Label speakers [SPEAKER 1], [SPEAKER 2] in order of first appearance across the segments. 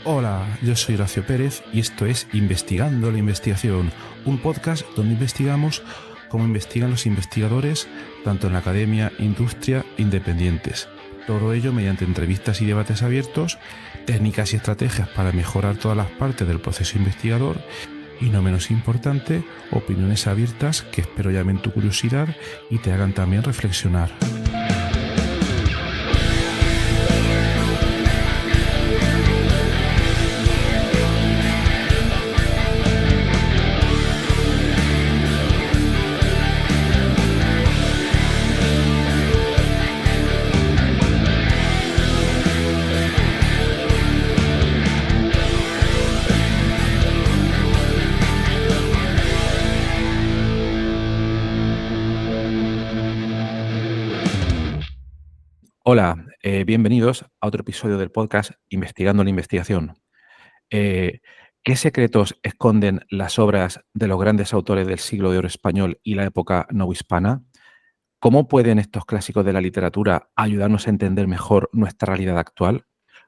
[SPEAKER 1] Hola, yo soy Horacio Pérez y esto es Investigando la Investigación, un podcast donde investigamos cómo investigan los investigadores, tanto en la academia, industria e independientes. Todo ello mediante entrevistas y debates abiertos, técnicas y estrategias para mejorar todas las partes del proceso investigador y, no menos importante, opiniones abiertas que espero llamen tu curiosidad y te hagan también reflexionar. Hola, bienvenidos a otro episodio del podcast Investigando la Investigación. Eh, ¿Qué secretos esconden las obras de los grandes autores del siglo de oro español y la época novohispana? ¿Cómo pueden estos clásicos de la literatura ayudarnos a entender mejor nuestra realidad actual?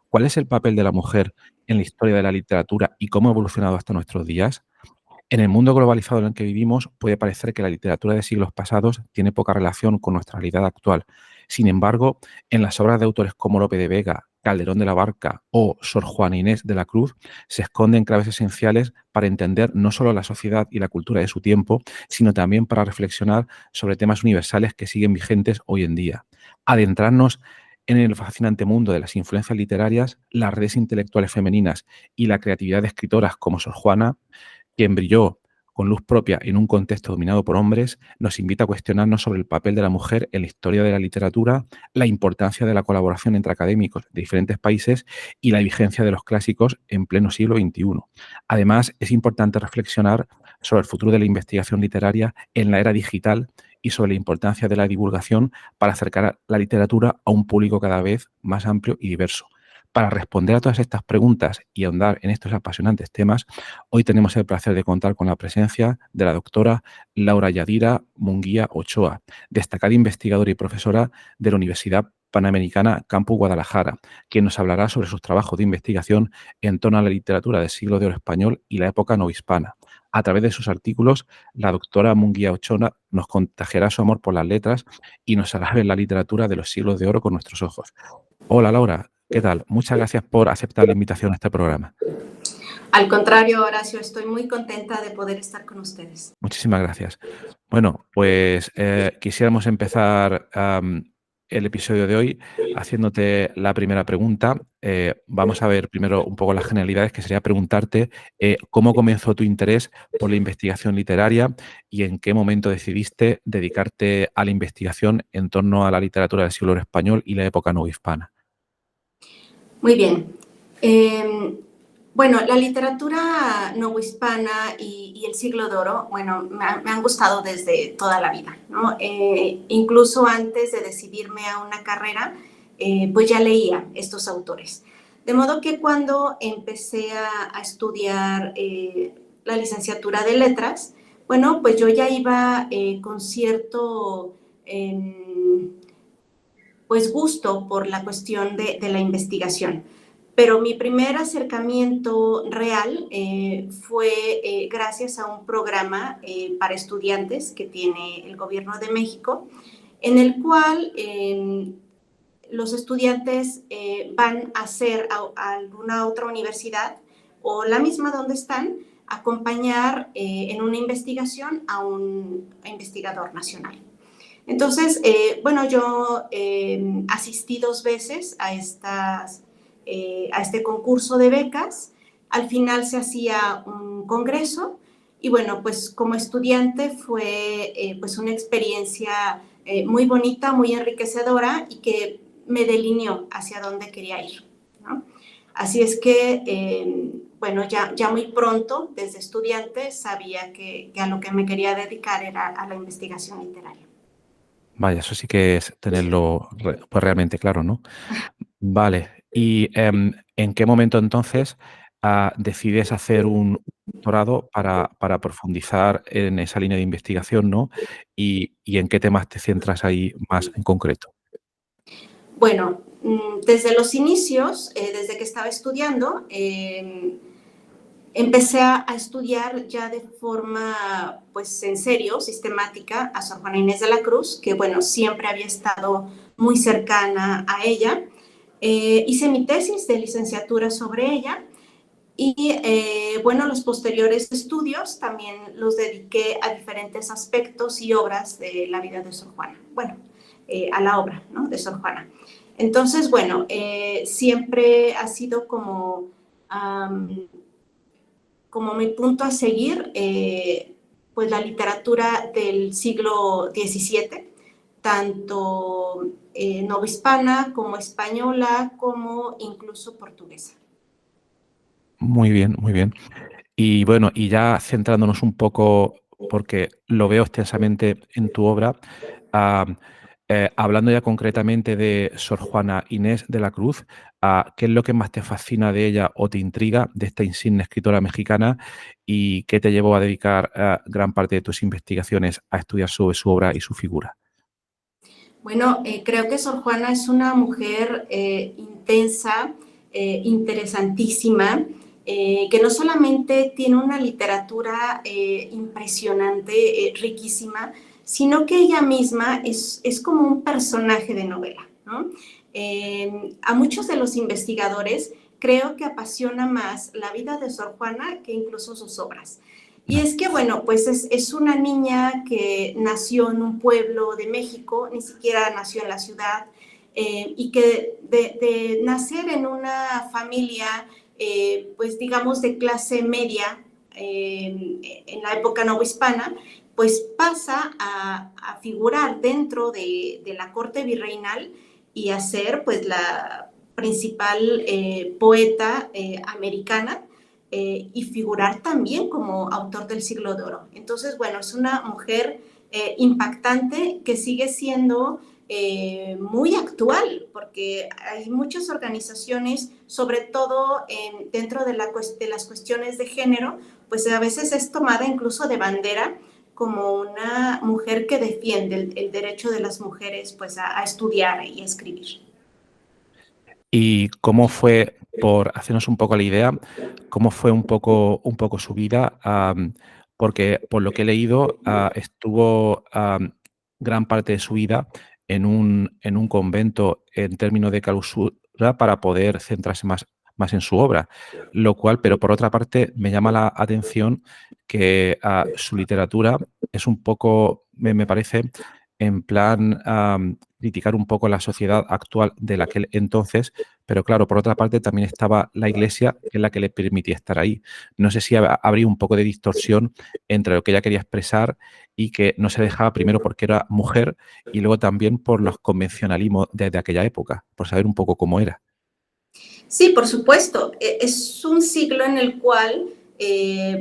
[SPEAKER 1] ¿Cuál es el papel de la mujer en la historia de la literatura y cómo ha evolucionado hasta nuestros días? En el mundo globalizado en el que vivimos, puede parecer que la literatura de siglos pasados tiene poca relación con nuestra realidad actual. Sin embargo, en las obras de autores como Lope de Vega, Calderón de la Barca o Sor Juana Inés de la Cruz se esconden claves esenciales para entender no solo la sociedad y la cultura de su tiempo, sino también para reflexionar sobre temas universales que siguen vigentes hoy en día. Adentrarnos en el fascinante mundo de las influencias literarias, las redes intelectuales femeninas y la creatividad de escritoras como Sor Juana, quien brilló con luz propia en un contexto dominado por hombres, nos invita a cuestionarnos sobre el papel de la mujer en la historia de la literatura, la importancia de la colaboración entre académicos de diferentes países y la vigencia de los clásicos en pleno siglo XXI. Además, es importante reflexionar sobre el futuro de la investigación literaria en la era digital y sobre la importancia de la divulgación para acercar la literatura a un público cada vez más amplio y diverso. Para responder a todas estas preguntas y ahondar en estos apasionantes temas, hoy tenemos el placer de contar con la presencia de la doctora Laura Yadira Munguía Ochoa, destacada investigadora y profesora de la Universidad Panamericana Campus Guadalajara, quien nos hablará sobre sus trabajos de investigación en torno a la literatura del siglo de oro español y la época novohispana. A través de sus artículos, la doctora Munguía Ochoa nos contagiará su amor por las letras y nos hará ver la literatura de los siglos de oro con nuestros ojos. Hola Laura, ¿qué tal? Muchas gracias por aceptar la invitación a este programa.
[SPEAKER 2] Al contrario, Horacio, estoy muy contenta de poder estar con ustedes.
[SPEAKER 1] Muchísimas gracias. Bueno, pues quisiéramos empezar el episodio de hoy haciéndote la primera pregunta. Vamos a ver primero un poco las generalidades, que sería preguntarte cómo comenzó tu interés por la investigación literaria y en qué momento decidiste dedicarte a la investigación en torno a la literatura del siglo español y la época novohispana.
[SPEAKER 2] Muy bien. Bueno, la literatura novohispana y el siglo de oro, bueno, me han gustado desde toda la vida, ¿no? Incluso antes de decidirme a una carrera, pues ya leía estos autores. De modo que cuando empecé a estudiar la licenciatura de letras, bueno, pues yo ya iba con cierto pues gusto por la cuestión de la investigación. Pero mi primer acercamiento real fue gracias a un programa para estudiantes que tiene el gobierno de México, en el cual los estudiantes van a hacer a alguna otra universidad o la misma donde están, acompañar en una investigación a un investigador nacional. Entonces, bueno, yo asistí 2 veces a este concurso de becas. Al final se hacía un congreso y bueno, pues como estudiante fue pues una experiencia muy bonita, muy enriquecedora y que me delineó hacia dónde quería ir, ¿no? Así es que, bueno, ya muy pronto, desde estudiante, sabía que a lo que me quería dedicar era a la investigación literaria.
[SPEAKER 1] Vaya, eso sí que es tenerlo pues realmente claro, ¿no? Vale. ¿Y en qué momento entonces decides hacer un doctorado para profundizar en esa línea de investigación, ¿no? ¿Y en qué temas te centras ahí más en concreto?
[SPEAKER 2] Bueno, desde los inicios, desde que estaba estudiando, empecé a estudiar ya de forma, pues en serio, sistemática, a Sor Juana Inés de la Cruz, que bueno, siempre había estado muy cercana a ella. Hice mi tesis de licenciatura sobre ella y bueno, los posteriores estudios también los dediqué a diferentes aspectos y obras de la vida de Sor Juana. Bueno, a la obra, ¿no?, de Sor Juana. Entonces, bueno, siempre ha sido como mi punto a seguir, pues la literatura del siglo XVII, tanto novohispana como española, como incluso portuguesa.
[SPEAKER 1] Muy bien, muy bien. Y bueno, y ya centrándonos un poco, porque lo veo extensamente en tu obra, ah, hablando ya concretamente de Sor Juana Inés de la Cruz, ¿qué es lo que más te fascina de ella o te intriga de esta insigne escritora mexicana y qué te llevó a dedicar gran parte de tus investigaciones a estudiar sobre su obra y su figura?
[SPEAKER 2] Bueno, creo que Sor Juana es una mujer intensa, interesantísima, que no solamente tiene una literatura impresionante, riquísima, sino que ella misma es como un personaje de novela, ¿no? A muchos de los investigadores creo que apasiona más la vida de Sor Juana que incluso sus obras. Y es que, bueno, pues es una niña que nació en un pueblo de México, ni siquiera nació en la ciudad, y que de nacer en una familia, pues digamos, de clase media, en la época novohispana, pues pasa a figurar dentro de la corte virreinal y a ser, pues, la principal poeta americana, y figurar también como autor del Siglo de Oro. Entonces, bueno, es una mujer impactante que sigue siendo muy actual, porque hay muchas organizaciones, sobre todo dentro de las cuestiones de género, pues a veces es tomada incluso de bandera como una mujer que defiende el derecho de las mujeres, pues a estudiar y a escribir.
[SPEAKER 1] ¿Y cómo fue, por hacernos un poco la idea, cómo fue un poco su vida? Porque por lo que he leído, estuvo gran parte de su vida en un convento en términos de clausura para poder centrarse más en su obra, lo cual, pero por otra parte, me llama la atención que su literatura es un poco, me parece, en plan criticar un poco la sociedad actual de aquel entonces, pero claro, por otra parte también estaba la Iglesia, que es la que le permitía estar ahí. No sé si habría un poco de distorsión entre lo que ella quería expresar y que no se dejaba primero porque era mujer y luego también por los convencionalismos desde aquella época, por saber un poco cómo era.
[SPEAKER 2] Sí, por supuesto. Es un siglo en el cual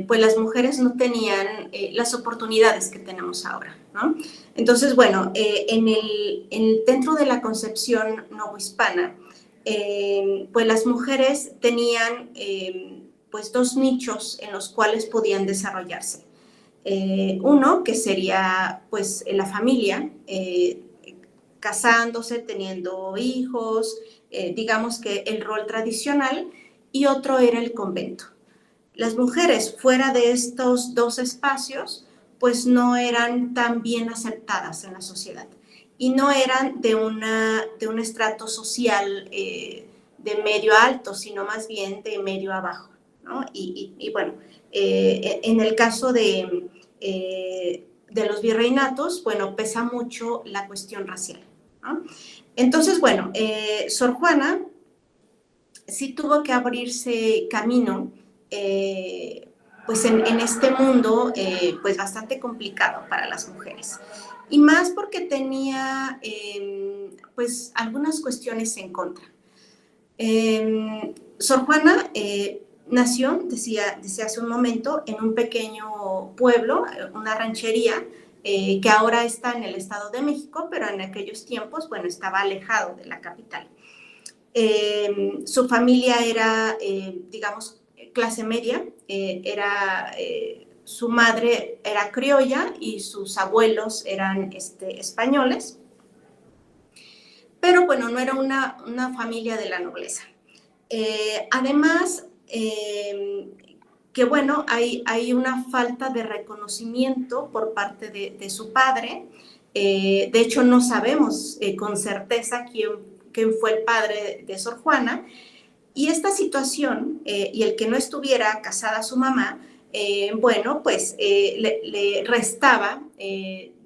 [SPEAKER 2] pues las mujeres no tenían las oportunidades que tenemos ahora, ¿no? Entonces, bueno, dentro de la concepción novohispana, pues las mujeres tenían pues dos nichos en los cuales podían desarrollarse. Uno que sería pues la familia, casándose, teniendo hijos, digamos que el rol tradicional, y otro era el convento. Las mujeres fuera de estos dos espacios pues no eran tan bien aceptadas en la sociedad y no eran de un estrato social de medio alto, sino más bien de medio abajo, ¿no? Y bueno, en el caso de los virreinatos, bueno, pesa mucho la cuestión racial, ¿no? Entonces, bueno, Sor Juana sí tuvo que abrirse camino, pues en este mundo, pues bastante complicado para las mujeres. Y más porque tenía, pues, algunas cuestiones en contra. Sor Juana nació, decía hace un momento, en un pequeño pueblo, una ranchería, que ahora está en el Estado de México, pero en aquellos tiempos, bueno, estaba alejado de la capital. Su familia era, digamos, clase media, su madre era criolla y sus abuelos eran españoles. pero bueno, no era una familia de la nobleza. Además, que bueno, hay una falta de reconocimiento por parte de su padre. De hecho, no sabemos con certeza quién fue el padre de Sor Juana. Y esta situación y el que no estuviera casada su mamá, bueno, pues le restaba,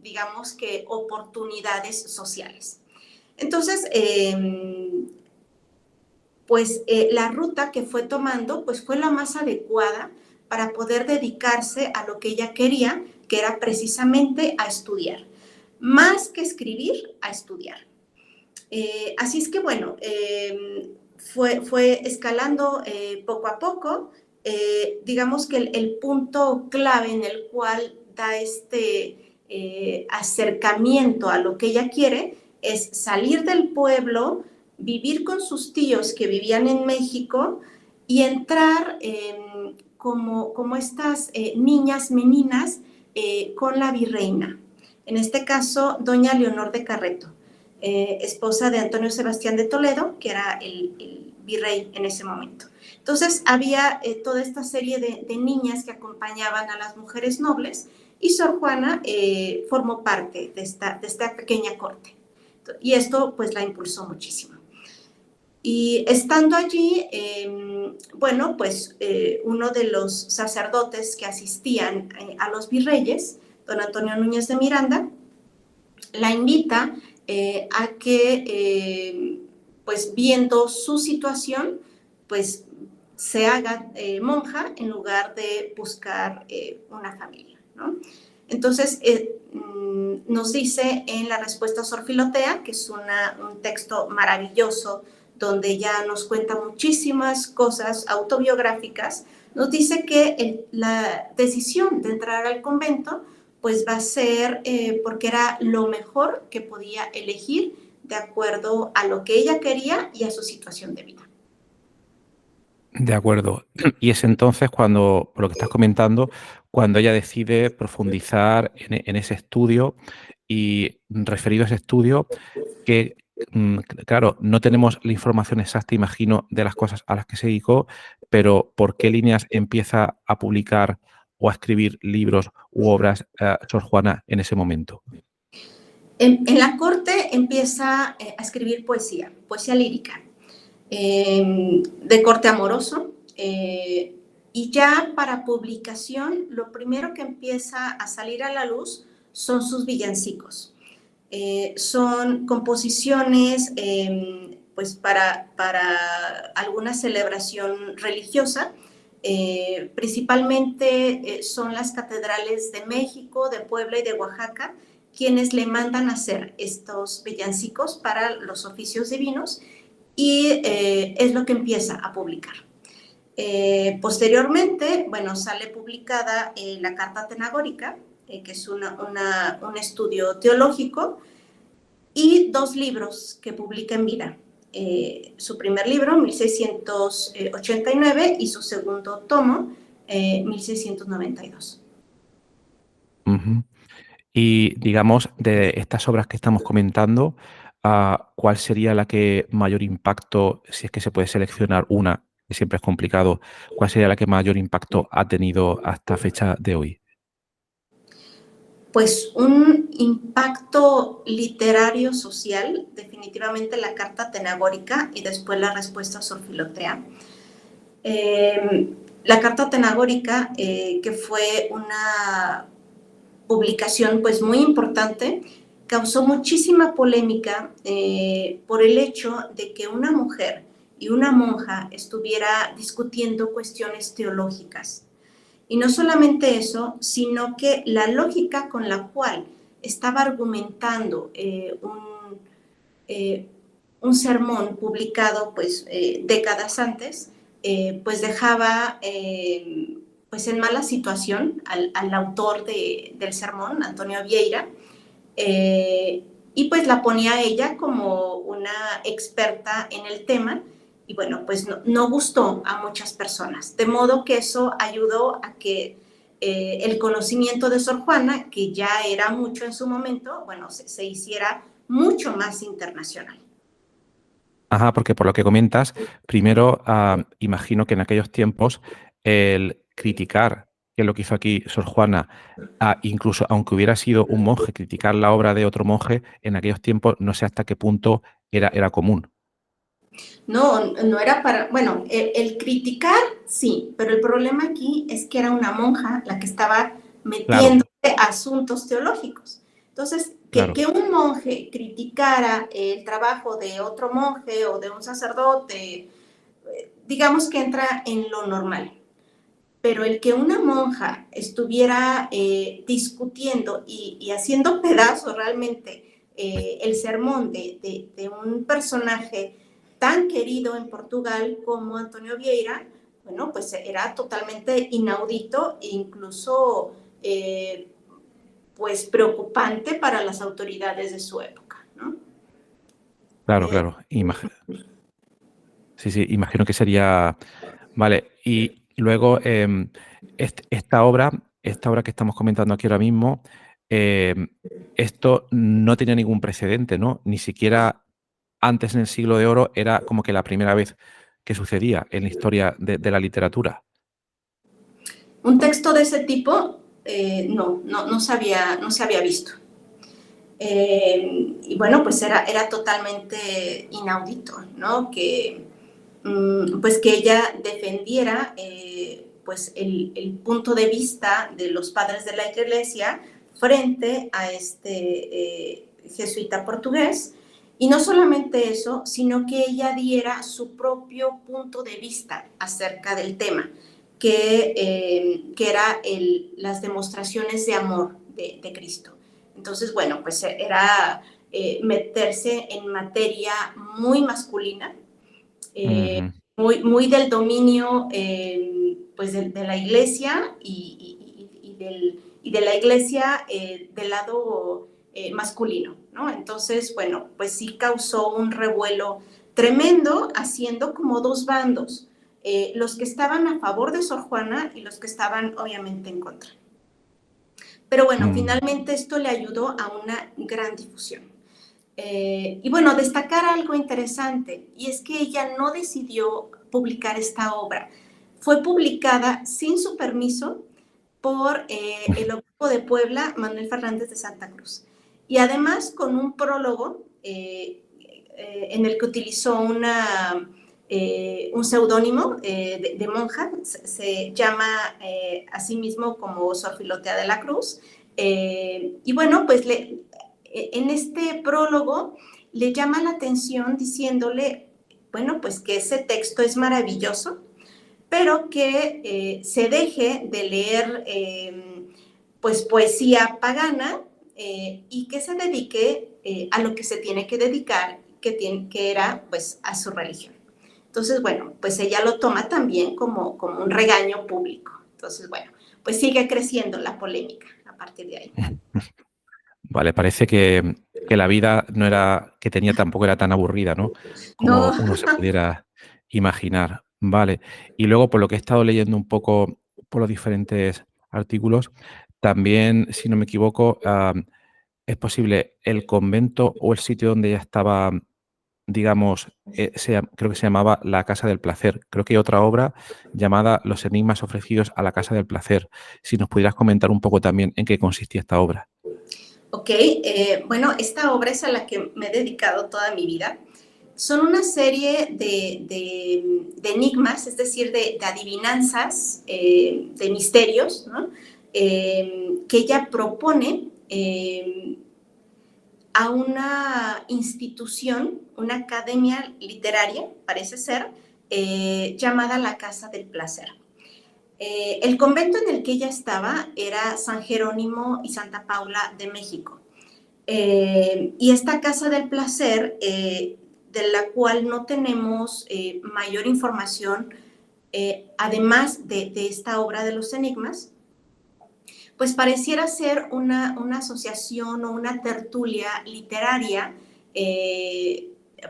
[SPEAKER 2] digamos que, oportunidades sociales. Entonces, pues la ruta que fue tomando pues fue la más adecuada para poder dedicarse a lo que ella quería, que era precisamente a estudiar. Más que escribir, a estudiar. Así es que bueno, fue escalando poco a poco. Digamos que el punto clave en el cual da este acercamiento a lo que ella quiere es salir del pueblo, vivir con sus tíos que vivían en México y entrar como estas niñas meninas con la virreina. En este caso, doña Leonor de Carreto. Esposa de Antonio Sebastián de Toledo, que era el virrey en ese momento. Entonces había toda esta serie de niñas que acompañaban a las mujeres nobles y Sor Juana formó parte de esta pequeña corte. Y esto pues la impulsó muchísimo. Y estando allí, bueno, pues uno de los sacerdotes que asistían a los virreyes, don Antonio Núñez de Miranda, la invita a que, pues viendo su situación, pues se haga monja en lugar de buscar una familia, ¿no? Entonces, nos dice en la respuesta a Sor Filotea, que es un texto maravilloso, donde ella nos cuenta muchísimas cosas autobiográficas, nos dice que la decisión de entrar al convento pues va a ser porque era lo mejor que podía elegir de acuerdo a lo que ella quería y a su situación de vida.
[SPEAKER 1] De acuerdo. Y es entonces cuando, por lo que estás comentando, cuando ella decide profundizar en ese estudio y referido a ese estudio, que, claro, no tenemos la información exacta, imagino, de las cosas a las que se dedicó, pero ¿por qué líneas empieza a publicar o a escribir libros u obras Sor Juana en ese momento?
[SPEAKER 2] En la corte empieza a escribir poesía lírica, de corte amoroso, y ya para publicación lo primero que empieza a salir a la luz son sus villancicos. Son composiciones pues para alguna celebración religiosa, principalmente son las catedrales de México, de Puebla y de Oaxaca quienes le mandan hacer estos villancicos para los oficios divinos y es lo que empieza a publicar. Posteriormente, bueno, sale publicada la Carta Atenagórica, que es un estudio teológico, y 2 libros que publica en vida. Su primer libro, 1689, y su segundo tomo, 1692.
[SPEAKER 1] Ujú. Y digamos, de estas obras que estamos comentando, ¿cuál sería la que mayor impacto, si es que se puede seleccionar una, que siempre es complicado, cuál sería la que mayor impacto ha tenido hasta fecha de hoy?
[SPEAKER 2] Pues un impacto literario social, definitivamente la Carta Atenagórica y después la respuesta a Sor Filotea. La Carta Atenagórica, que fue una publicación pues muy importante, causó muchísima polémica por el hecho de que una mujer y una monja estuviera discutiendo cuestiones teológicas. Y no solamente eso, sino que la lógica con la cual estaba argumentando un sermón publicado pues décadas antes, pues dejaba pues en mala situación al autor del sermón, Antonio Vieira, y pues la ponía a ella como una experta en el tema y bueno, pues no gustó a muchas personas, de modo que eso ayudó a que el conocimiento de Sor Juana, que ya era mucho en su momento, bueno, se hiciera mucho más internacional.
[SPEAKER 1] Ajá, porque por lo que comentas, primero imagino que en aquellos tiempos el criticar, que es lo que hizo aquí Sor Juana, incluso aunque hubiera sido un monje, criticar la obra de otro monje, en aquellos tiempos no sé hasta qué punto era común.
[SPEAKER 2] No, no era para, bueno, el criticar sí, pero el problema aquí es que era una monja la que estaba
[SPEAKER 1] Claro,
[SPEAKER 2] metiéndose a asuntos teológicos. Entonces,
[SPEAKER 1] claro,
[SPEAKER 2] que un monje criticara el trabajo de otro monje o de un sacerdote, digamos que entra en lo normal. Pero el que una monja estuviera discutiendo y haciendo pedazos realmente el sermón de un personaje tan querido en Portugal como Antonio Vieira, bueno, pues era totalmente inaudito e incluso pues preocupante para las autoridades de su época, ¿no?
[SPEAKER 1] claro,
[SPEAKER 2] Eh,
[SPEAKER 1] claro. Sí, sí, imagino que sería. Vale, y luego esta obra que estamos comentando aquí ahora mismo, em, esto no tenía ningún precedente, ¿no? Ni siquiera antes en el Siglo de Oro era como que la primera vez que sucedía en la historia de la literatura.
[SPEAKER 2] un texto de ese tipo no se había visto. Y bueno, pues era totalmente inaudito, ¿no? Pues que ella defendiera pues el punto de vista de los padres de la iglesia frente a jesuita portugués. Y no solamente eso, sino que ella diera su propio punto de vista acerca del tema, que era las demostraciones de amor de Cristo. Entonces, bueno, pues era meterse en materia muy masculina,
[SPEAKER 1] Ujú.
[SPEAKER 2] muy del dominio pues de la iglesia y de la iglesia del lado masculino, ¿no? Entonces, bueno, pues sí causó un revuelo tremendo, haciendo como dos bandos, los que estaban a favor de Sor Juana y los que estaban obviamente en contra. Pero bueno,
[SPEAKER 1] Mm.
[SPEAKER 2] finalmente esto le ayudó a una gran difusión. Y bueno, destacar algo interesante, y es que ella no decidió publicar esta obra. Fue publicada sin su permiso por el obispo de Puebla, Manuel Fernández de Santa Cruz. Y además con un prólogo en el que utilizó un seudónimo de monja, se llama a sí mismo como Sor Filotea de la Cruz. Y bueno, pues en este prólogo le llama la atención diciéndole, bueno, pues que ese texto es maravilloso, pero que se deje de leer pues poesía pagana y que se dedique a lo que se tiene que dedicar, que era pues a su religión. Entonces, bueno, pues ella lo toma también como un regaño público. Entonces, bueno, pues sigue creciendo la polémica a partir de ahí.
[SPEAKER 1] Vale, parece que la vida no era, que tenía tampoco era tan aburrida, ¿no?
[SPEAKER 2] No,
[SPEAKER 1] Como uno se pudiera imaginar. Vale. Y luego, por lo que he estado leyendo un poco por los diferentes artículos, también, si no me equivoco, es posible el convento o el sitio donde ella estaba, digamos, creo que se llamaba La Casa del Placer. Creo que hay otra obra llamada Los enigmas ofrecidos a la Casa del Placer. Si nos pudieras comentar un poco también en qué consistía esta obra.
[SPEAKER 2] ok, bueno, esta obra es a la que me he dedicado toda mi vida. Son una serie de enigmas, es decir, de adivinanzas, de misterios, ¿no? Que ella propone a una institución, una academia literaria, parece ser, llamada la Casa del Placer. El convento en el que ella estaba era San Jerónimo y Santa Paula de México. Y esta Casa del Placer, de la cual no tenemos mayor información, además de esta obra de los enigmas, pues pareciera ser una asociación o una tertulia literaria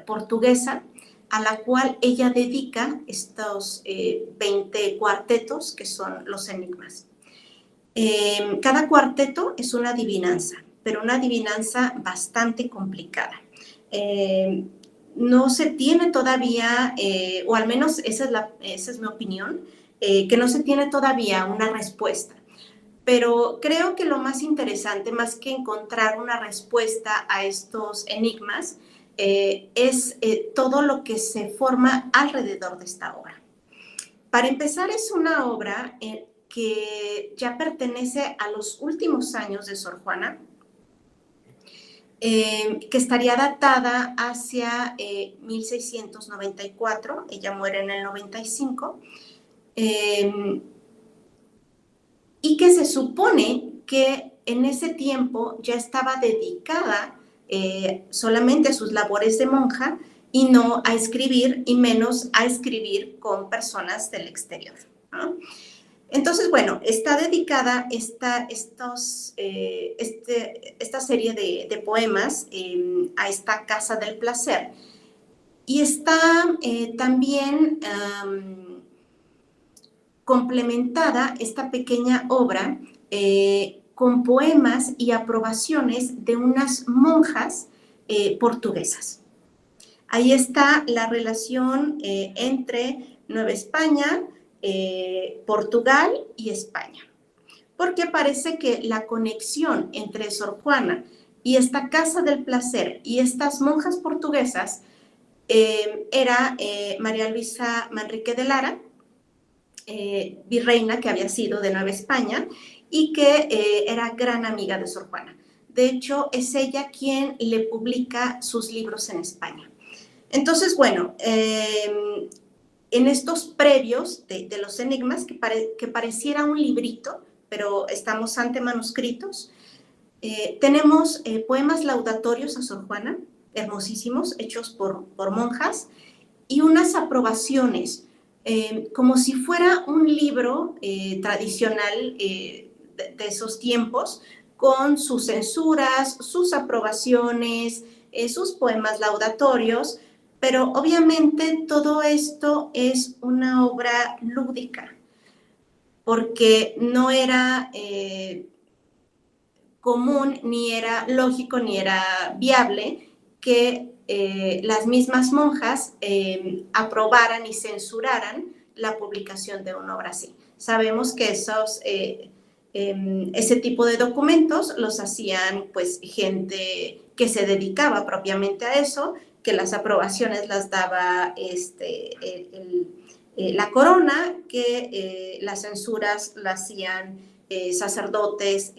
[SPEAKER 2] portuguesa a la cual ella dedica estos 20 cuartetos que son los enigmas. Cada cuarteto es una adivinanza, pero una adivinanza bastante complicada. Eh, no se tiene todavía, o al menos esa es mi opinión, que no se tiene todavía una respuesta. Pero creo que lo más interesante, más que encontrar una respuesta a estos enigmas, es todo lo que se forma alrededor de esta obra. Para empezar, es una obra que ya pertenece a los últimos años de Sor Juana, que estaría datada hacia 1694, ella muere en el 95, y que se supone que en ese tiempo ya estaba dedicada solamente a sus labores de monja y no a escribir, y menos a escribir con personas del exterior, ¿no? Entonces, bueno, está dedicada esta serie de poemas a esta Casa del Placer. Y está también complementada esta pequeña obra con poemas y aprobaciones de unas monjas portuguesas. Ahí está la relación entre Nueva España, Portugal y España, porque parece que la conexión entre Sor Juana y esta Casa del Placer y estas monjas portuguesas era María Luisa Manrique de Lara, virreina que había sido de Nueva España y que era gran amiga de Sor Juana. De hecho, es ella quien le publica sus libros en España. Entonces, bueno, en estos previos de los enigmas, que pareciera un librito, pero estamos ante manuscritos, tenemos poemas laudatorios a Sor Juana, hermosísimos, hechos por monjas, y unas aprobaciones, como si fuera un libro tradicional de esos tiempos, con sus censuras, sus aprobaciones, sus poemas laudatorios, pero obviamente todo esto es una obra lúdica, porque no era común, ni era lógico, ni era viable que las mismas monjas aprobaran y censuraran la publicación de una obra así. Sabemos que ese tipo de documentos los hacían pues gente que se dedicaba propiamente a eso, que las aprobaciones las daba la corona, que las censuras las hacían sacerdotes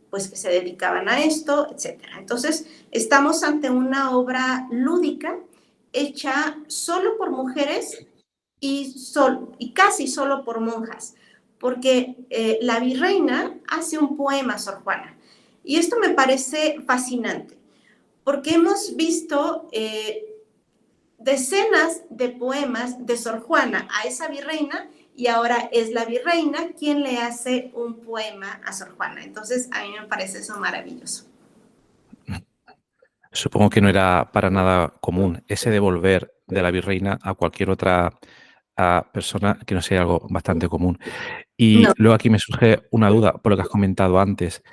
[SPEAKER 2] pues que se dedicaban a esto, etcétera. Entonces, estamos ante una obra lúdica hecha solo por mujeres y casi solo por monjas, porque la virreina hace un poema a Sor Juana. Y esto me parece fascinante, porque hemos visto decenas de poemas de Sor Juana a esa virreina, y ahora es la virreina quien le hace un poema a Sor Juana. Entonces, a mí me parece eso maravilloso.
[SPEAKER 1] Supongo que no era para nada común ese devolver de la virreina a cualquier otra persona, que no sea algo bastante común. Y
[SPEAKER 2] No.
[SPEAKER 1] luego aquí me surge una duda por lo que has comentado antes.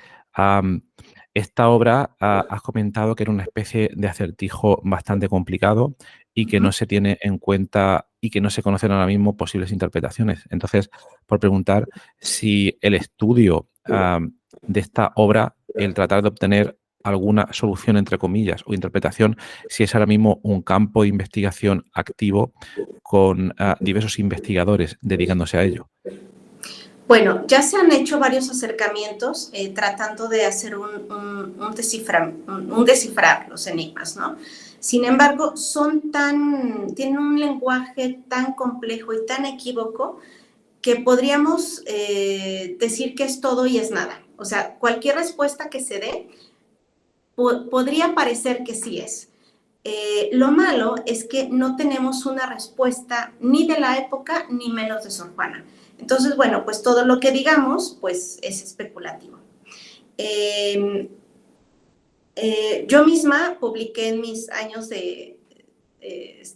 [SPEAKER 1] Esta obra has comentado que era una especie de acertijo bastante complicado y que no se tiene en cuenta y que no se conocen ahora mismo posibles interpretaciones. Entonces, por preguntar si el estudio de esta obra, el tratar de obtener alguna solución, entre comillas, o interpretación, si es ahora mismo un campo de investigación activo con diversos investigadores dedicándose a ello.
[SPEAKER 2] Bueno, ya se han hecho varios acercamientos tratando de hacer un descifrar los enigmas, ¿no? Sin embargo, tienen un lenguaje tan complejo y tan equívoco que podríamos decir que es todo y es nada. O sea, cualquier respuesta que se dé podría parecer que sí es. Lo malo es que no tenemos una respuesta ni de la época ni menos de Sor Juana. Entonces, bueno, pues todo lo que digamos pues es especulativo. Yo misma publiqué en mis años de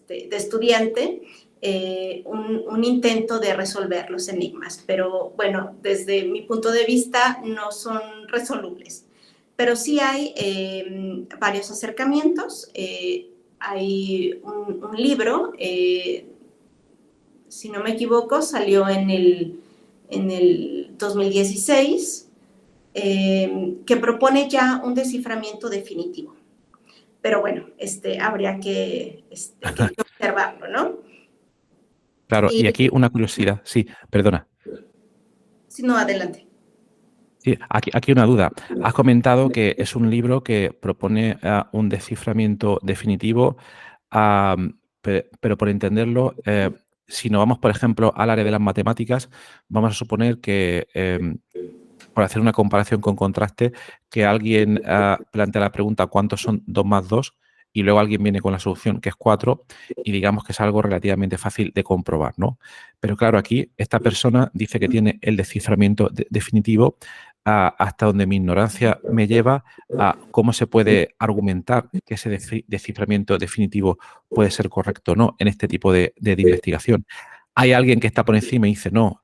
[SPEAKER 2] estudiante un intento de resolver los enigmas, pero bueno, desde mi punto de vista no son resolubles. Pero sí hay varios acercamientos. hay un libro, si no me equivoco, salió en el 2016, que propone ya un desciframiento definitivo. Pero bueno, habría que observarlo, ¿no?
[SPEAKER 1] Claro,
[SPEAKER 2] Y
[SPEAKER 1] y aquí una curiosidad. Sí, perdona.
[SPEAKER 2] si no, adelante.
[SPEAKER 1] Sí, aquí una duda. Has comentado que es un libro que propone un desciframiento definitivo, pero por entenderlo, si nos vamos, por ejemplo, al área de las matemáticas, vamos a suponer que, por hacer una comparación con contraste, que alguien plantea la pregunta ¿cuántos son 2 más 2? Y luego alguien viene con la solución, que es 4, y digamos que es algo relativamente fácil de comprobar, ¿no? Pero claro, aquí esta persona dice que tiene el desciframiento definitivo, hasta donde mi ignorancia me lleva a cómo se puede argumentar que ese desciframiento definitivo puede ser correcto o no en este tipo de investigación. Hay alguien que está por encima y dice no,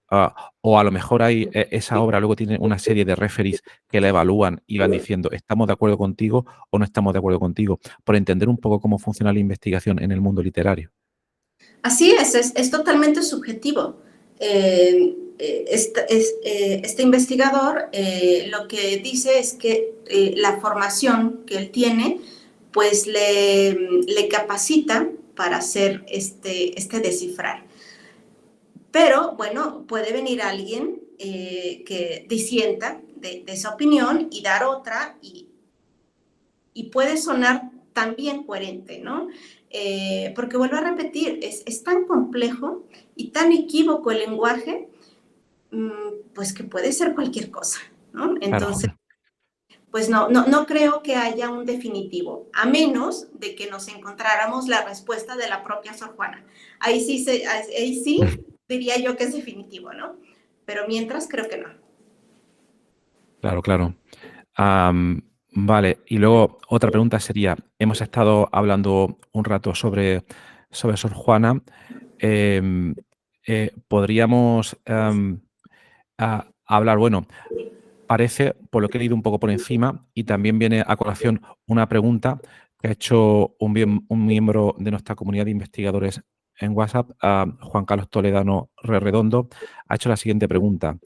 [SPEAKER 1] o a lo mejor hay esa obra, luego tiene una serie de referees que la evalúan y van diciendo estamos de acuerdo contigo o no estamos de acuerdo contigo, por entender un poco cómo funciona la investigación en el mundo literario.
[SPEAKER 2] Así es totalmente subjetivo. Este investigador lo que dice es que la formación que él tiene pues le capacita para hacer este descifrar. Pero bueno, puede venir alguien que disienta de esa opinión y dar otra y puede sonar también coherente, ¿no? Porque vuelvo a repetir, es tan complejo y tan equívoco el lenguaje, pues que puede ser cualquier cosa, ¿no?
[SPEAKER 1] Claro,
[SPEAKER 2] Entonces, pues no creo que haya un definitivo, a menos de que nos encontráramos la respuesta de la propia Sor Juana. Ahí sí diría yo que es definitivo, ¿no? Pero mientras creo que no.
[SPEAKER 1] claro, claro. Vale, y luego otra pregunta sería, hemos estado hablando un rato sobre Sor Juana. em, Podríamos hablar, bueno, parece, por lo que he leído un poco por encima, y también viene a colación una pregunta que ha hecho un miembro de nuestra comunidad de investigadores en WhatsApp, Juan Carlos Toledano Redondo, ha hecho la siguiente pregunta.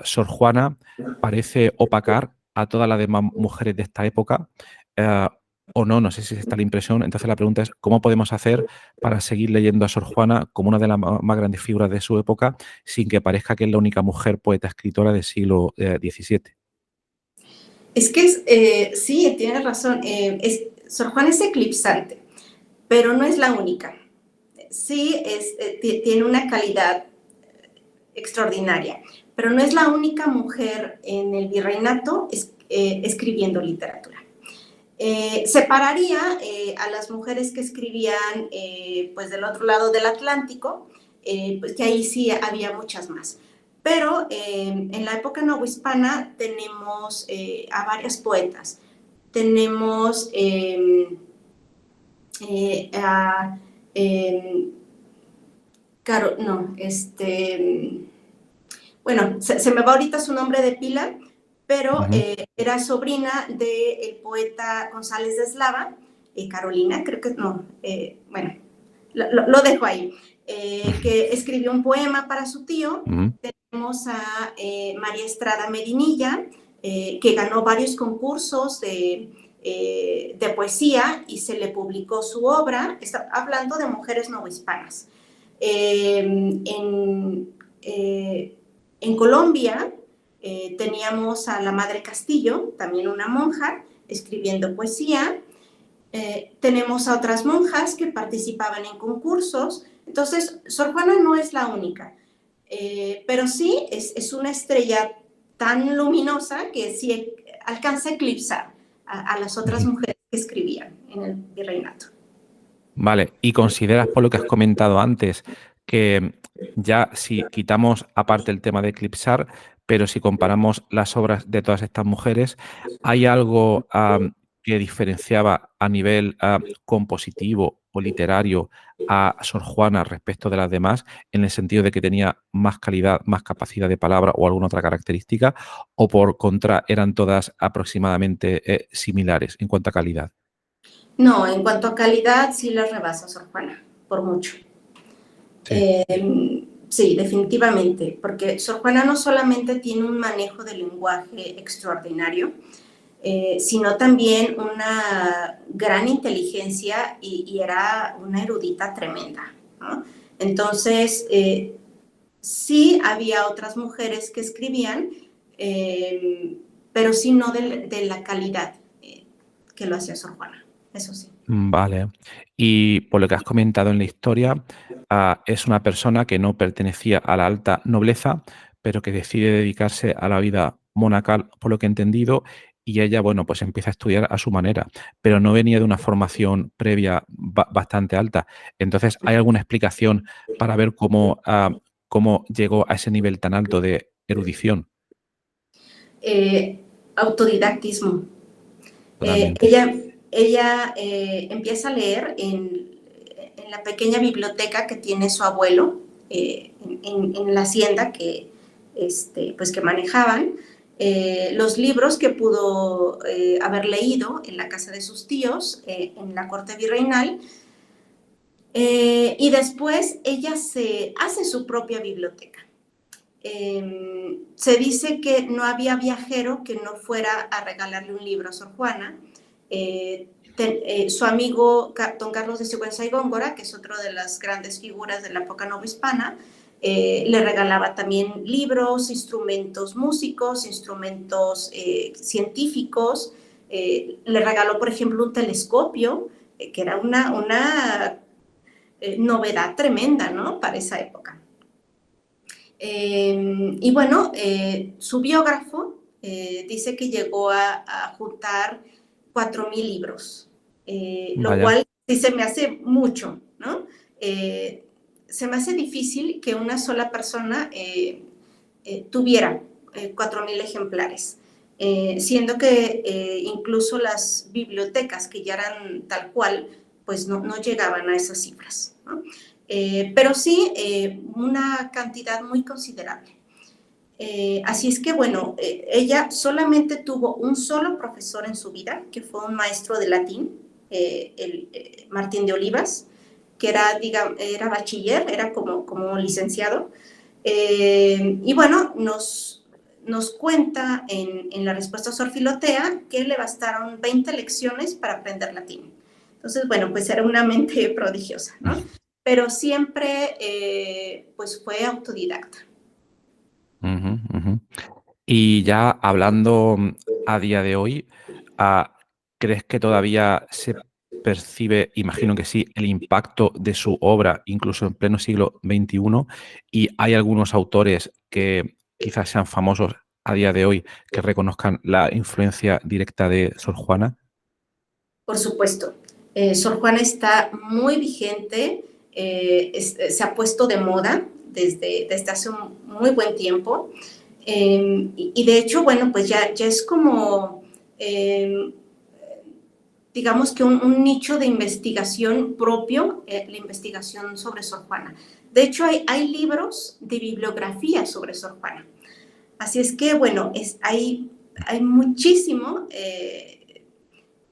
[SPEAKER 1] Sor Juana parece opacar a todas las demás mujeres de esta época, eh, o no, no sé si está la impresión. Entonces la pregunta es, ¿cómo podemos hacer para seguir leyendo a Sor Juana como una de las más grandes figuras de su época sin que parezca que es la única mujer poeta escritora del siglo XVII?
[SPEAKER 2] Es que sí, tienes razón. Sor Juana es eclipsante, pero no es la única. Sí, tiene una calidad extraordinaria, pero no es la única mujer en el virreinato escribiendo literatura. Separaría a las mujeres que escribían pues del otro lado del Atlántico, pues que ahí sí había muchas más. Pero en la época novohispana tenemos a varias poetas. Tenemos a Caro, no, bueno, se me va ahorita su nombre de pila, pero era sobrina del poeta González de Eslava, Carolina, creo que no, bueno, lo dejo ahí, que escribió un poema para su tío. Tenemos a María Estrada Medinilla, que ganó varios concursos de poesía y se le publicó su obra. Está hablando de mujeres novohispanas. En Colombia teníamos a la Madre Castillo, también una monja, escribiendo poesía. Tenemos a otras monjas que participaban en concursos. Entonces, Sor Juana no es la única, pero sí es una estrella tan luminosa que sí alcanza a eclipsar a las otras mujeres que escribían en el virreinato.
[SPEAKER 1] Vale, y consideras por lo que has comentado antes que ya si quitamos aparte el tema de eclipsar, pero si comparamos las obras de todas estas mujeres, ¿hay algo que diferenciaba a nivel compositivo o literario a Sor Juana respecto de las demás, en el sentido de que tenía más calidad, más capacidad de palabra o alguna otra característica, o por contra eran todas aproximadamente similares en cuanto a calidad?
[SPEAKER 2] No, en cuanto a calidad, sí la rebasa Sor Juana, por mucho.
[SPEAKER 1] Sí.
[SPEAKER 2] Sí, definitivamente, porque Sor Juana no solamente tiene un manejo del lenguaje extraordinario, sino también una gran inteligencia y era una erudita tremenda, ¿no? Entonces, sí había otras mujeres que escribían, pero sí no de la calidad que lo hacía Sor Juana, eso sí.
[SPEAKER 1] Vale. Y por lo que has comentado en la historia, es una persona que no pertenecía a la alta nobleza, pero que decide dedicarse a la vida monacal, por lo que he entendido, y ella, bueno, pues empieza a estudiar a su manera, pero no venía de una formación previa bastante alta. Entonces, ¿hay alguna explicación para ver cómo llegó a ese nivel tan alto de erudición?
[SPEAKER 2] Autodidactismo.
[SPEAKER 1] Totalmente.
[SPEAKER 2] Ella empieza a leer en la pequeña biblioteca que tiene su abuelo en la hacienda pues que manejaban, los libros que pudo haber leído en la casa de sus tíos, en la corte virreinal, y después ella se hace su propia biblioteca. Se dice que no había viajero que no fuera a regalarle un libro a Sor Juana. Su amigo don Carlos de Sigüenza y Góngora, que es otro de las grandes figuras de la época novohispana, le regalaba también libros, instrumentos músicos, instrumentos científicos. Le regaló, por ejemplo, un telescopio, que era una novedad tremenda, ¿no? Para esa época. Y bueno, su biógrafo dice que llegó a juntar 4,000 libros, lo
[SPEAKER 1] Vaya.
[SPEAKER 2] cual sí se me hace mucho, ¿no? Se me hace difícil que una sola persona tuviera 4,000 ejemplares, siendo que incluso las bibliotecas que ya eran tal cual, pues no llegaban a esas cifras, ¿no? Pero sí una cantidad muy considerable. Así es que, bueno, ella solamente tuvo un solo profesor en su vida, que fue un maestro de latín, Martín de Olivas, que era bachiller, era como licenciado. Y bueno, nos cuenta en la respuesta a Sor Filotea que le bastaron 20 lecciones para aprender latín. Entonces, bueno, pues era una mente prodigiosa, ¿no? Pero siempre, pues fue autodidacta.
[SPEAKER 1] Ujú, ujú. Y ya hablando a día de hoy, ah, ¿crees que todavía se percibe, imagino que sí, el impacto de su obra, incluso en pleno siglo XXI? ¿Y hay algunos autores que quizás sean famosos a día de hoy que reconozcan la influencia directa de Sor Juana?
[SPEAKER 2] Por supuesto. Sor Juana está muy vigente, se ha puesto de moda desde hace un muy buen tiempo. Y de hecho, bueno, pues ya es como, digamos que un nicho de investigación propio, la investigación sobre Sor Juana. De hecho, hay libros de bibliografía sobre Sor Juana. Así es que, bueno, hay muchísimo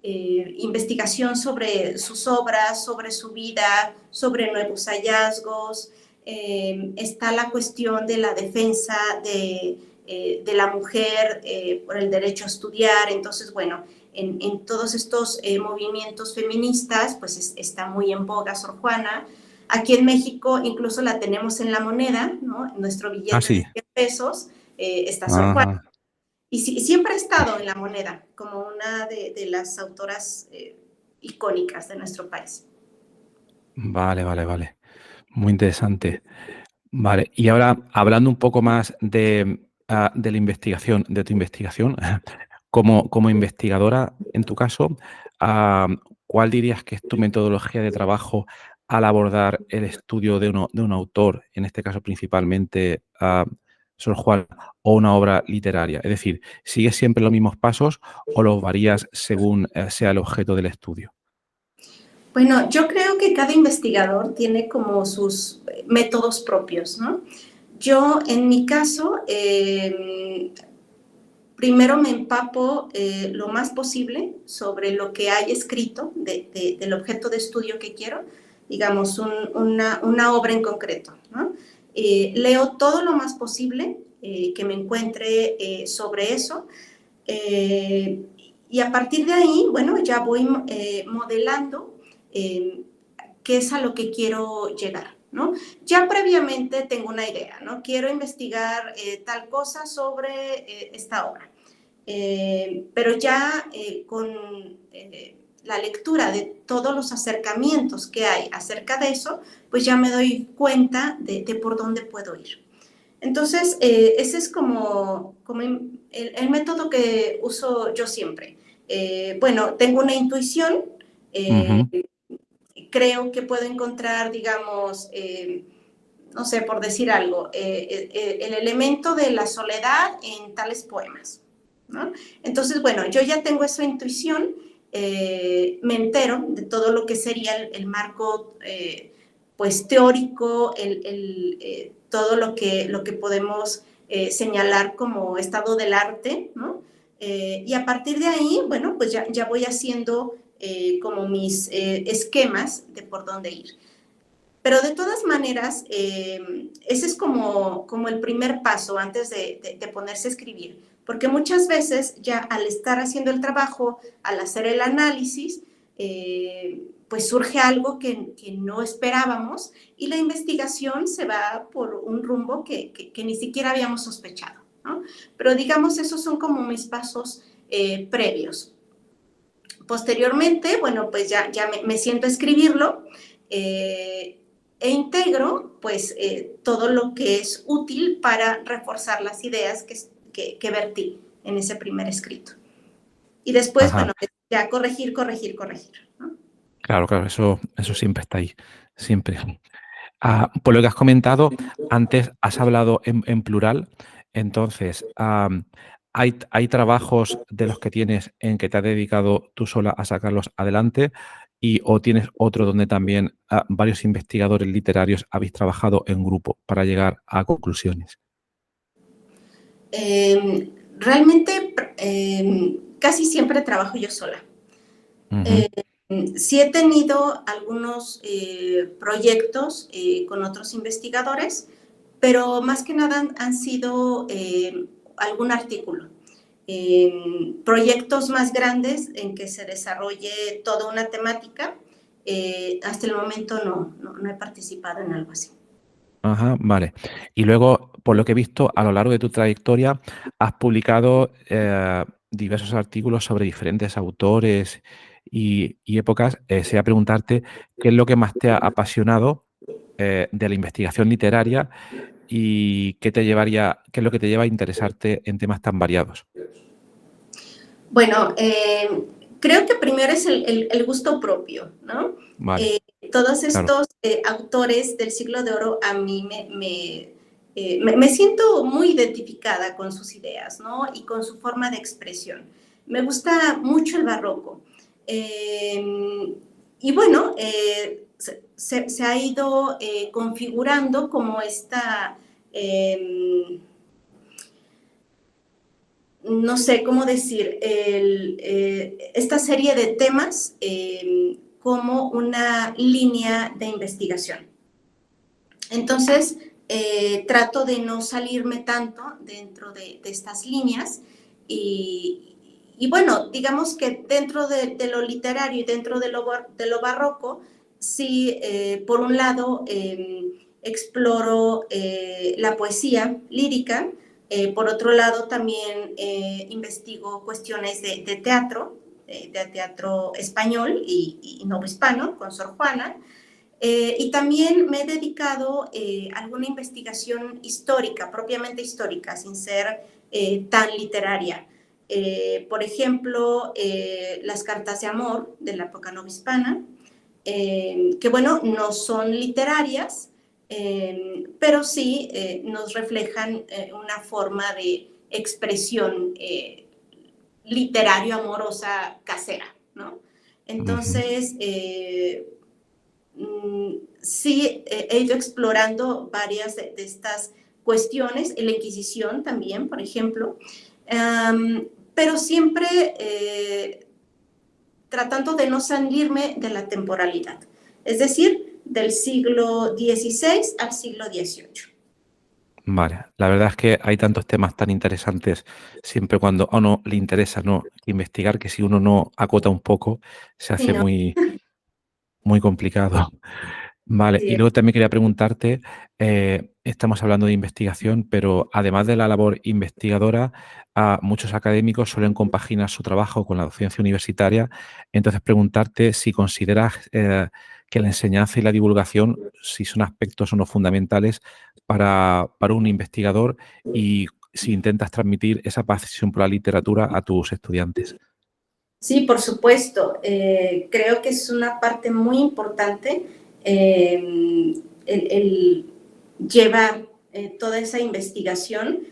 [SPEAKER 2] investigación sobre sus obras, sobre su vida, sobre nuevos hallazgos. Está la cuestión de la defensa de la mujer por el derecho a estudiar. Entonces, bueno, en todos estos movimientos feministas, pues está muy en boga Sor Juana. Aquí en México incluso la tenemos en la moneda, ¿no? En nuestro
[SPEAKER 1] Ah,
[SPEAKER 2] billete
[SPEAKER 1] sí.
[SPEAKER 2] de 100 pesos está Sor Juana.
[SPEAKER 1] Ajá.
[SPEAKER 2] Y siempre ha estado en la moneda como una de las autoras icónicas de nuestro país.
[SPEAKER 1] Vale, vale, vale. Muy interesante. Vale, y ahora hablando un poco más de la investigación, de tu investigación, como investigadora, en tu caso, ah, ¿cuál dirías que es tu metodología de trabajo al abordar el estudio de un autor, en este caso principalmente Sor Juana, o una obra literaria? Es decir, ¿sigues siempre los mismos pasos o los varías según sea el objeto del estudio?
[SPEAKER 2] Bueno, yo creo que cada investigador tiene como sus métodos propios, ¿no? Yo, en mi caso, primero me empapo lo más posible sobre lo que hay escrito del objeto de estudio que quiero, digamos, una obra en concreto, ¿no? Leo todo lo más posible que me encuentre sobre eso, y a partir de ahí, bueno, ya voy modelando qué es a lo que quiero llegar, ¿no? Ya previamente tengo una idea, ¿no? Quiero investigar tal cosa sobre esta obra. Pero ya con la lectura de todos los acercamientos que hay acerca de eso, pues ya me doy cuenta de por dónde puedo ir. Entonces, ese es como el método que uso yo siempre. Bueno, tengo una intuición, creo que puedo encontrar, digamos, no sé, por decir algo, el elemento de la soledad en tales poemas, ¿no? Entonces, bueno, yo ya tengo esa intuición, me entero de todo lo que sería el marco, pues, teórico, todo lo que podemos señalar como estado del arte, ¿no? Y a partir de ahí, bueno, pues ya voy haciendo como mis esquemas de por dónde ir. Pero de todas maneras, ese es como el primer paso antes de ponerse a escribir, porque muchas veces ya al estar haciendo el trabajo, al hacer el análisis, pues surge algo que no esperábamos y la investigación se va por un rumbo que ni siquiera habíamos sospechado, ¿no? Pero digamos, esos son como mis pasos previos. Posteriormente, bueno, pues ya me siento a escribirlo, e integro pues todo lo que es útil para reforzar las ideas que vertí en ese primer escrito. Y después,
[SPEAKER 1] Ajá.
[SPEAKER 2] bueno, ya corregir, ¿no?
[SPEAKER 1] Claro, claro, eso siempre está ahí, siempre. Por lo que has comentado, antes has hablado en plural, entonces, ¿hay trabajos de los que tienes en que te has dedicado tú sola a sacarlos adelante o tienes otro donde también varios investigadores literarios habéis trabajado en grupo para llegar a conclusiones?
[SPEAKER 2] Realmente casi siempre trabajo yo sola.
[SPEAKER 1] Ujú.
[SPEAKER 2] Sí he tenido algunos proyectos con otros investigadores, pero más que nada han sido algún artículo. Proyectos más grandes en que se desarrolle toda una temática, hasta el momento no he participado en algo así.
[SPEAKER 1] Ajá, vale. Y luego, por lo que he visto, a lo largo de tu trayectoria, has publicado diversos artículos sobre diferentes autores y épocas. Sería preguntarte qué es lo que más te ha apasionado de la investigación literaria y qué es lo que te lleva a interesarte en temas tan variados.
[SPEAKER 2] Bueno, creo que primero es el gusto propio, ¿no?
[SPEAKER 1] Vale,
[SPEAKER 2] Todos
[SPEAKER 1] claro.
[SPEAKER 2] estos autores del siglo de oro a mí me siento muy identificada con sus ideas, ¿no? Y con su forma de expresión. Me gusta mucho el barroco. Y bueno, se ha ido configurando como esta... no sé cómo decir, esta serie de temas como una línea de investigación. Entonces, trato de no salirme tanto dentro de estas líneas y bueno, digamos que dentro de lo literario y dentro de lo barroco, sí, por un lado, exploro la poesía lírica, por otro lado, también investigo cuestiones de teatro, de teatro español y novohispano, con Sor Juana, y también me he dedicado a alguna investigación histórica, propiamente histórica, sin ser tan literaria. Por ejemplo, las cartas de amor de la época novohispana, que bueno, no son literarias, pero sí nos reflejan una forma de expresión literario-amorosa casera, ¿no?
[SPEAKER 1] Ujú.
[SPEAKER 2] Entonces, sí, he ido explorando varias de estas cuestiones, en la Inquisición también, por ejemplo, pero siempre tratando de no salirme de la temporalidad, es decir, del siglo XVI al siglo XVIII.
[SPEAKER 1] Vale, la verdad es que hay tantos temas tan interesantes siempre cuando a uno le interesa, ¿no?, investigar, que si uno no acota un poco se
[SPEAKER 2] Sí,
[SPEAKER 1] hace
[SPEAKER 2] ¿no?
[SPEAKER 1] muy complicado. Vale, y
[SPEAKER 2] Sí.
[SPEAKER 1] luego también quería preguntarte, estamos hablando de investigación, pero además de la labor investigadora, muchos académicos suelen compaginar su trabajo con la docencia universitaria. Entonces, preguntarte si consideras que la enseñanza y la divulgación, si son aspectos o no fundamentales para un investigador y si intentas transmitir esa pasión por la literatura a tus estudiantes.
[SPEAKER 2] Sí, por supuesto. Creo que es una parte muy importante el llevar toda esa investigación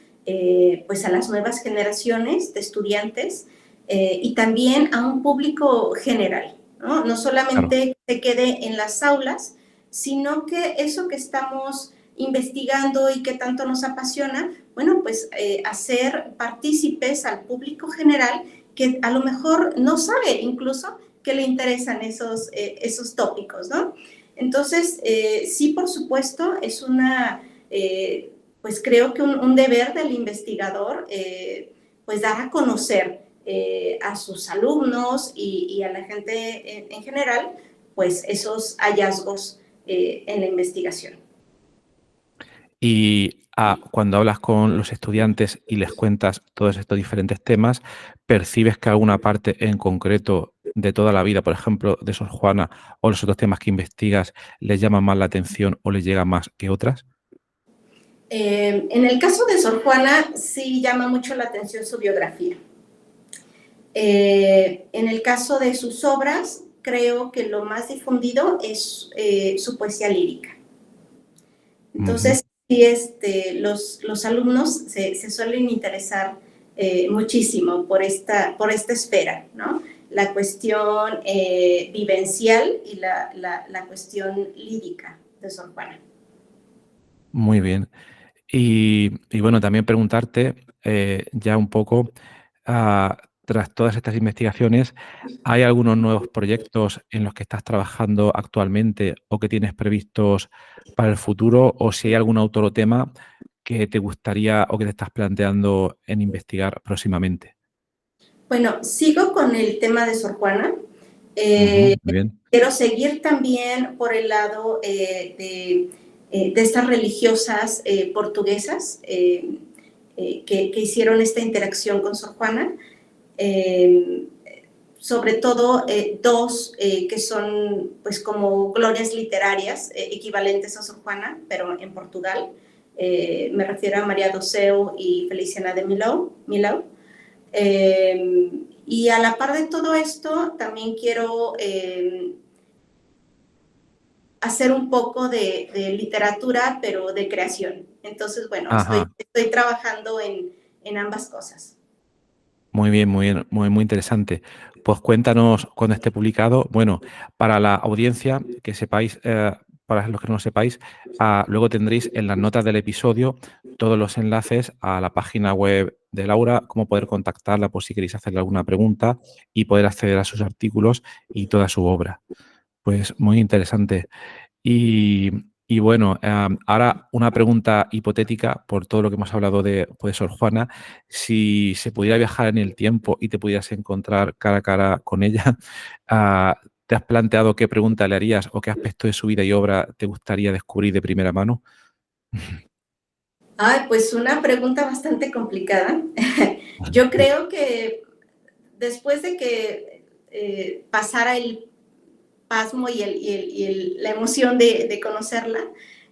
[SPEAKER 2] pues a las nuevas generaciones de estudiantes y también a un público general, ¿no? No
[SPEAKER 1] Claro,
[SPEAKER 2] solamente que se quede en las aulas, sino que eso que estamos investigando y que tanto nos apasiona, bueno, pues hacer partícipes al público general que a lo mejor no sabe incluso que le interesan esos tópicos, ¿no? Entonces, sí, por supuesto, es pues creo que un deber del investigador, pues dar a conocer a sus alumnos y a la gente en general, pues esos hallazgos en la investigación.
[SPEAKER 1] y cuando hablas con los estudiantes y les cuentas todos estos diferentes temas, ¿percibes que alguna parte en concreto de toda la vida, por ejemplo, de Sor Juana o los otros temas que investigas, les llama más la atención o les llega más que otras?
[SPEAKER 2] En el caso de Sor Juana, sí llama mucho la atención su biografía. En el caso de sus obras, creo que lo más difundido es su poesía lírica.
[SPEAKER 1] Ujú.
[SPEAKER 2] Entonces, sí, los alumnos se suelen interesar muchísimo por esta esfera, ¿no? La cuestión vivencial y la cuestión lírica de Sor Juana.
[SPEAKER 1] Muy bien. Y bueno, también preguntarte ya un poco, tras todas estas investigaciones, ¿hay algunos nuevos proyectos en los que estás trabajando actualmente o que tienes previstos para el futuro? O si hay algún autor o tema que te gustaría o que te estás planteando en investigar próximamente.
[SPEAKER 2] Bueno, sigo con el tema de Sor Juana.
[SPEAKER 1] Ujú,
[SPEAKER 2] Eh,
[SPEAKER 1] muy bien.
[SPEAKER 2] quiero seguir también por el lado de estas religiosas portuguesas que hicieron esta interacción con Sor Juana. Eh, sobre todo dos que son pues como glorias literarias equivalentes a Sor Juana, pero en Portugal. Me refiero a María do Céu y Feliciana de Millau. Y a la par de todo esto, también quiero hacer un poco de literatura, pero de creación. Entonces, bueno,
[SPEAKER 1] Ajá.
[SPEAKER 2] estoy trabajando en ambas cosas.
[SPEAKER 1] Muy bien, muy bien, muy interesante. Pues cuéntanos cuando esté publicado. Bueno, para la audiencia, que sepáis, para los que no lo sepáis, luego tendréis en las notas del episodio todos los enlaces a la página web de Laura, cómo poder contactarla por si queréis hacerle alguna pregunta y poder acceder a sus artículos y toda su obra. Pues muy interesante. Y, y bueno, ahora una pregunta hipotética por todo lo que hemos hablado de, pues, Sor Juana. Si se pudiera viajar en el tiempo y te pudieras encontrar cara a cara con ella, ¿te has planteado qué pregunta le harías o qué aspecto de su vida y obra te gustaría descubrir de primera mano?
[SPEAKER 2] Ay, pues una pregunta bastante complicada. Yo creo que después de que pasara el pasmo la emoción de conocerla,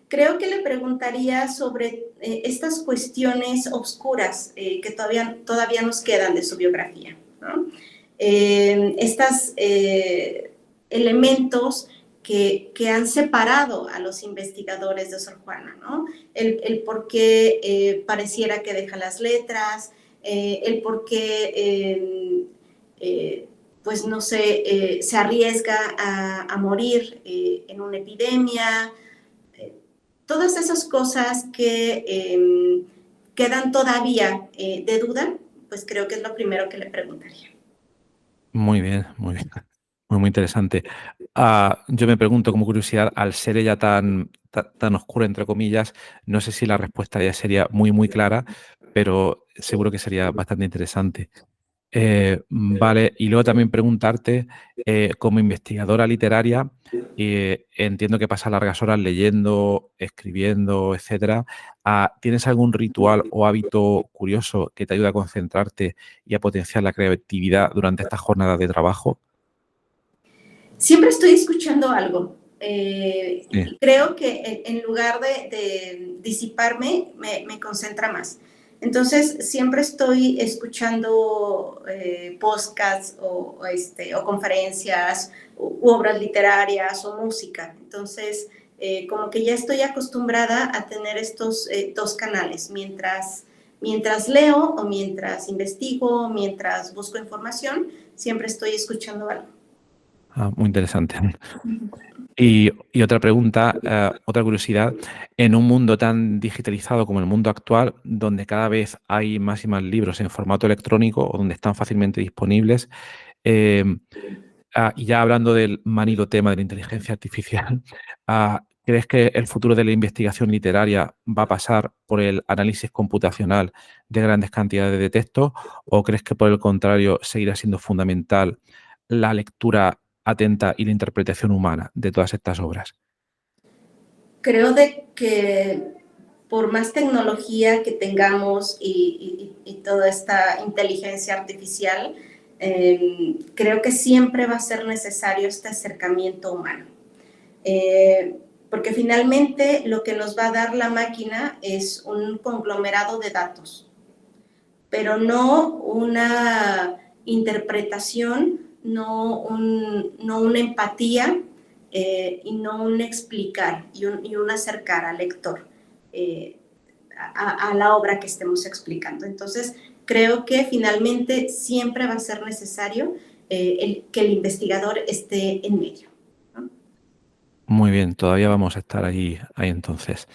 [SPEAKER 2] creo que le preguntaría sobre estas cuestiones oscuras que todavía nos quedan de su biografía, ¿no? Estos elementos que han separado a los investigadores de Sor Juana, ¿no? El por qué pareciera que deja las letras, el por qué pues no sé, se arriesga a morir en una epidemia, eh, todas esas cosas que quedan todavía de duda, pues creo que es lo primero que le preguntaría.
[SPEAKER 1] Muy bien, muy bien. Muy interesante. Yo me pregunto, como curiosidad, al ser ella tan oscura, entre comillas, no sé si la respuesta ya sería muy clara, pero seguro que sería bastante interesante. Vale, y luego también preguntarte, como investigadora literaria, entiendo que pasas largas horas leyendo, escribiendo, etcétera. ¿Tienes algún ritual o hábito curioso que te ayude a concentrarte y a potenciar la creatividad durante estas jornadas de trabajo?
[SPEAKER 2] Siempre estoy escuchando algo.
[SPEAKER 1] Sí.
[SPEAKER 2] Y creo que en lugar de disiparme, me concentra más. Entonces, siempre estoy escuchando podcasts o conferencias u obras literarias o música. Entonces, como que ya estoy acostumbrada a tener estos dos canales. Mientras leo o mientras investigo, mientras busco información, siempre estoy escuchando algo.
[SPEAKER 1] Muy interesante. Y otra pregunta, otra curiosidad, en un mundo tan digitalizado como el mundo actual, donde cada vez hay más y más libros en formato electrónico o donde están fácilmente disponibles, eh, y ya hablando del manido tema de la inteligencia artificial, ¿crees que el futuro de la investigación literaria va a pasar por el análisis computacional de grandes cantidades de texto o crees que por el contrario seguirá siendo fundamental la lectura atenta y la interpretación humana de todas estas obras?
[SPEAKER 2] Creo de que por más tecnología que tengamos y toda esta inteligencia artificial, creo que siempre va a ser necesario este acercamiento humano. Porque finalmente lo que nos va a dar la máquina es un conglomerado de datos, pero no una interpretación, no una empatía y no un explicar y un acercar al lector eh, a la obra que estemos explicando. Entonces, creo que finalmente siempre va a ser necesario que el investigador esté en medio, ¿no?
[SPEAKER 1] Muy bien, todavía vamos a estar ahí entonces.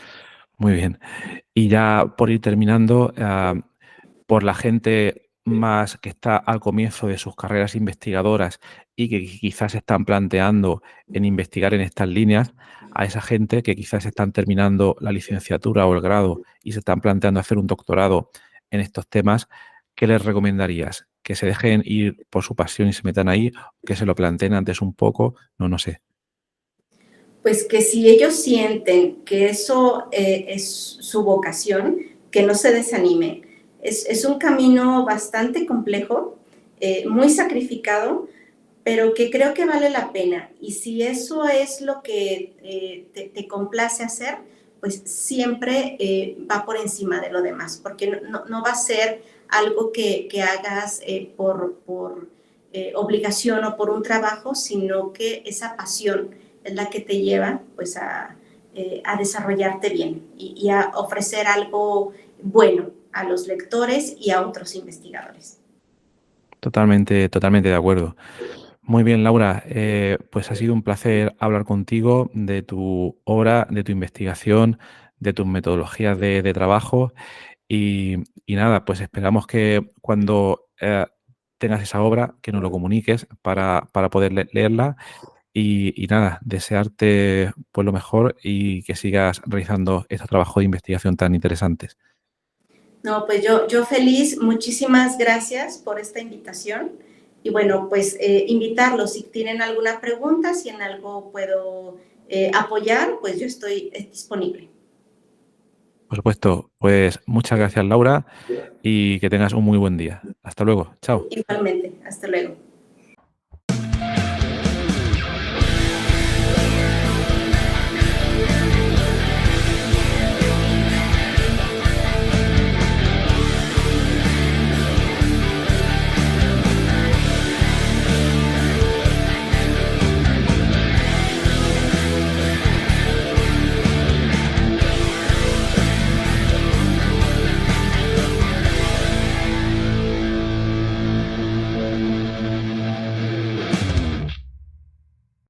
[SPEAKER 1] Muy bien. Y ya por ir terminando, por la gente más que está al comienzo de sus carreras investigadoras y que quizás se están planteando en investigar en estas líneas, a esa gente que quizás están terminando la licenciatura o el grado y se están planteando hacer un doctorado en estos temas, ¿qué les recomendarías? ¿Que se dejen ir por su pasión y se metan ahí? ¿Que se lo planteen antes un poco? No sé.
[SPEAKER 2] Pues que si ellos sienten que eso es su vocación, que no se desanimen. Es un camino bastante complejo, muy sacrificado, pero que creo que vale la pena. Y si eso es lo que te complace hacer, pues siempre va por encima de lo demás, porque no va a ser algo que hagas por obligación o por un trabajo, sino que esa pasión es la que te lleva pues a desarrollarte bien y a ofrecer algo bueno a los lectores y a otros investigadores.
[SPEAKER 1] Totalmente de acuerdo. Muy bien, Laura. Pues ha sido un placer hablar contigo de tu obra, de tu investigación, de tus metodologías de trabajo y nada, pues esperamos que cuando tengas esa obra, que nos lo comuniques para poder leerla y nada, desearte pues lo mejor y que sigas realizando estos trabajos de investigación tan interesantes.
[SPEAKER 2] No, pues yo feliz, muchísimas gracias por esta invitación. Y bueno, pues invitarlos, si tienen alguna pregunta, si en algo puedo apoyar, pues yo estoy disponible.
[SPEAKER 1] Por supuesto, pues muchas gracias, Laura, y que tengas un muy buen día. Hasta luego. Chao.
[SPEAKER 2] Igualmente, hasta luego.